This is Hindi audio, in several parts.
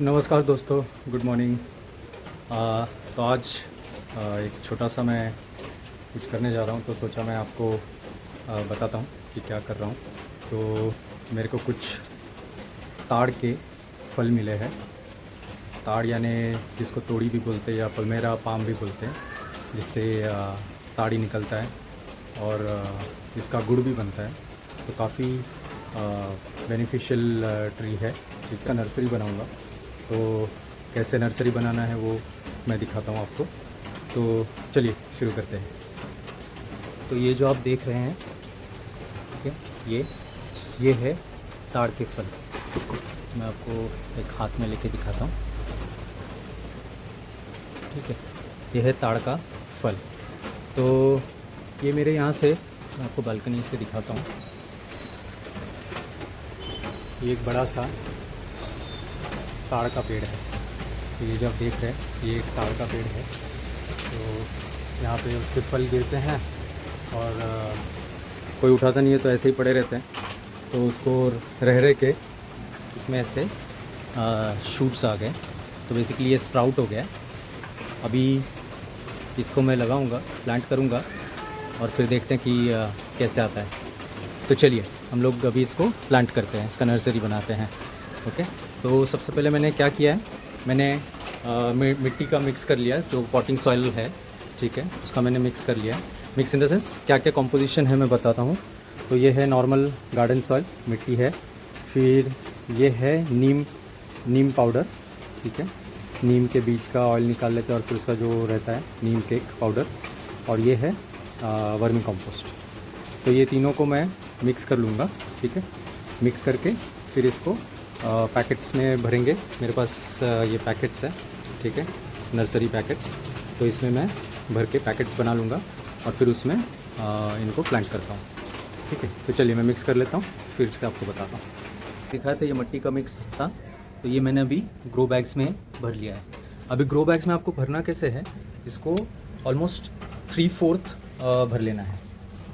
नमस्कार दोस्तों, गुड मॉर्निंग। तो आज एक छोटा सा मैं कुछ करने जा रहा हूँ, तो सोचा मैं आपको बताता हूँ कि क्या कर रहा हूँ। तो मेरे को कुछ ताड़ के फल मिले हैं। ताड़ यानी जिसको तोड़ी भी बोलते हैं या पल्मेरा पाम भी बोलते हैं, जिससे ताड़ी निकलता है और इसका गुड़ भी बनता है। तो काफ़ी बेनिफिशियल ट्री है। इसका नर्सरी बनाऊँगा, तो कैसे नर्सरी बनाना है वो मैं दिखाता हूँ आपको। तो चलिए शुरू करते हैं। तो ये जो आप देख रहे हैं, ठीक है, ये है ताड़ के फल। मैं आपको एक हाथ में लेके दिखाता हूँ, ठीक है। ये है ताड़ का फल। तो ये मेरे यहाँ से, मैं आपको बालकनी से दिखाता हूँ। ये एक बड़ा सा ताड़ का पेड़ है। तो ये जो आप देख रहे हैं, ये एक ताड़ का पेड़ है। तो यहाँ पे उसके फल गिरते हैं और कोई उठाता नहीं है, तो ऐसे ही पड़े रहते हैं। तो उसको रह के इसमें ऐसे शूट्स आ गए। तो बेसिकली ये स्प्राउट हो गया। अभी इसको मैं लगाऊंगा, प्लांट करूंगा और फिर देखते हैं कि कैसे आता है। तो चलिए हम लोग अभी इसको प्लांट करते हैं, इसका नर्सरी बनाते हैं। ओके। तो सबसे पहले मैंने क्या किया है, मैंने मिट्टी का मिक्स कर लिया, जो पॉटिंग सॉइल है, ठीक है, उसका मैंने मिक्स कर लिया। मिक्स इन द सेंस क्या क्या कंपोजिशन है मैं बताता हूँ। तो ये है नॉर्मल गार्डन सॉइल मिट्टी है। फिर ये है नीम पाउडर, ठीक है। नीम के बीज का ऑयल निकाल लेते हैं और फिर उसका जो रहता है नीम केक पाउडर। और ये है वर्मी कंपोस्ट। तो ये तीनों को मैं मिक्स कर लूँगा, ठीक है। मिक्स करके फिर इसको पैकेट्स में भरेंगे। मेरे पास ये पैकेट्स है, ठीक है, नर्सरी पैकेट्स। तो इसमें मैं भर के पैकेट्स बना लूँगा और फिर उसमें इनको प्लांट करता हूँ, ठीक है। तो चलिए मैं मिक्स कर लेता हूँ, फिर से आपको बताता हूँ। दिखाया था ये मिट्टी का मिक्स था, तो ये मैंने अभी ग्रो बैग्स में भर लिया है। अभी ग्रो बैग्स में आपको भरना कैसे है, इसको ऑलमोस्ट 3/4 भर लेना है।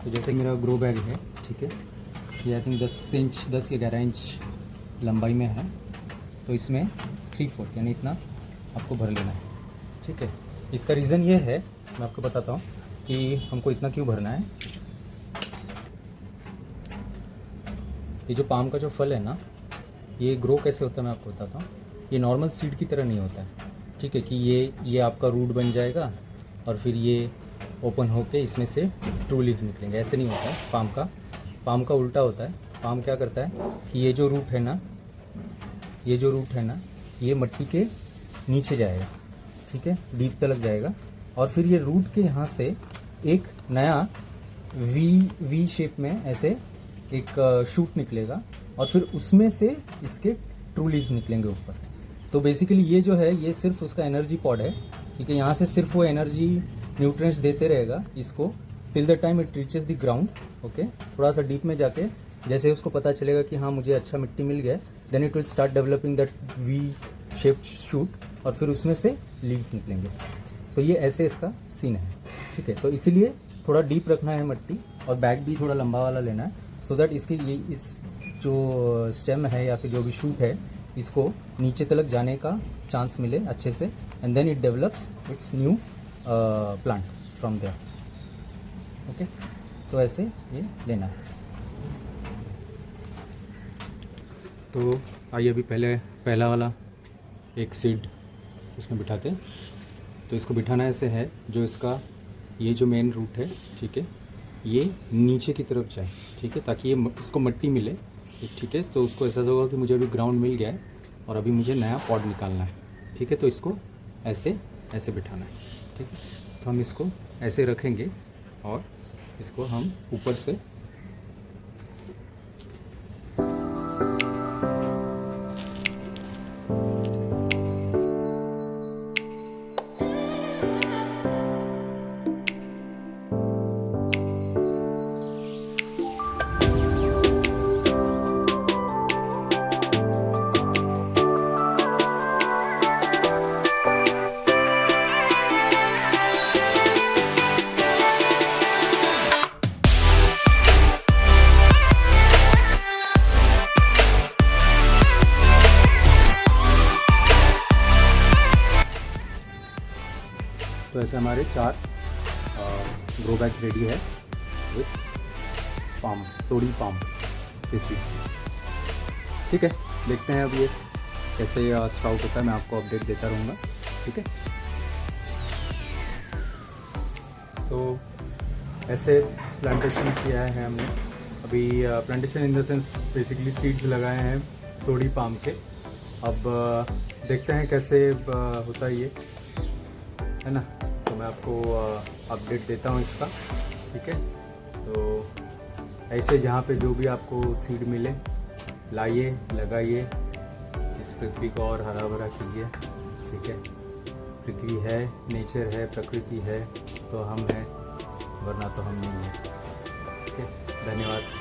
तो जैसे मेरा ग्रो बैग है, ठीक है, ये आई थिंक 10 या 11 इंच लंबाई में है। तो इसमें 3/4 यानी इतना आपको भर लेना है, ठीक है। इसका रीज़न ये है, मैं आपको बताता हूँ कि हमको इतना क्यों भरना है। ये जो पाम का जो फल है ना, ये ग्रो कैसे होता है मैं आपको बताता हूँ। ये नॉर्मल सीड की तरह नहीं होता है, ठीक है, कि ये आपका रूट बन जाएगा और फिर ये ओपन होके इसमें से ट्रू लीव्स निकलेंगे, ऐसे नहीं होता है। पाम का उल्टा होता है। पाम क्या करता है कि ये जो रूट है ना, ये मिट्टी के नीचे जाएगा, ठीक है, डीप तक जाएगा। और फिर ये रूट के यहाँ से एक नया वी शेप में ऐसे एक शूट निकलेगा और फिर उसमें से इसके ट्रू लीव्स निकलेंगे ऊपर। तो बेसिकली ये जो है, ये सिर्फ उसका एनर्जी पॉड है, ठीक है। यहाँ से सिर्फ वो एनर्जी न्यूट्रिएंट्स देते रहेगा इसको till the time it reaches the ground. Okay, थोड़ा सा डीप में जाके जैसे उसको पता चलेगा कि हाँ मुझे अच्छा मिट्टी मिल गया, then it will start developing that we shaped shoot और फिर उसमें से लीव्स निकलेंगे। तो ये ऐसे इसका सीन है, ठीक है। तो इसीलिए थोड़ा डीप रखना है मिट्टी और बैग भी थोड़ा लंबा वाला लेना है, सो दैट इसकी ये इस जो स्टेम है या फिर जो भी शूट है, इसको नीचे तक जाने का चांस मिले अच्छे से, and then it develops its new plant from there. Okay, तो ऐसे ये लेना है। तो आइए अभी पहला वाला एक सीड इसमें बिठाते हैं। तो इसको बिठाना ऐसे है, जो इसका ये जो मेन रूट है, ठीक है, ये नीचे की तरफ जाए, ठीक है, ताकि ये इसको मिट्टी मिले, ठीक है। तो उसको ऐसा होगा कि मुझे अभी ग्राउंड मिल गया है और अभी मुझे नया पॉड निकालना है, ठीक है। तो इसको ऐसे बिठाना है, ठीक है। तो हम इसको ऐसे रखेंगे और इसको हम ऊपर से हमारे 4 ग्रो बैग्स रेडी है विथ पाम, तोड़ी पाम के सीड्स। ठीक है, देखते हैं अब ये कैसे स्प्राउट होता है, मैं आपको अपडेट देता रहूँगा। ठीक है, तो ऐसे प्लांटेशन किया है हमने अभी। Plantation in the sense basically seeds लगाए हैं तोड़ी पाम के। अब देखते हैं कैसे होता है ये, है ना। तो मैं आपको अपडेट देता हूँ इसका। ठीक है, तो ऐसे जहाँ पे जो भी आपको सीड मिले लाइए, लगाइए, इस पृथ्वी को और हरा भरा कीजिए। ठीक है, पृथ्वी है, नेचर है, प्रकृति है तो हम हैं, वरना तो हम नहीं हैं। ठीक है, धन्यवाद।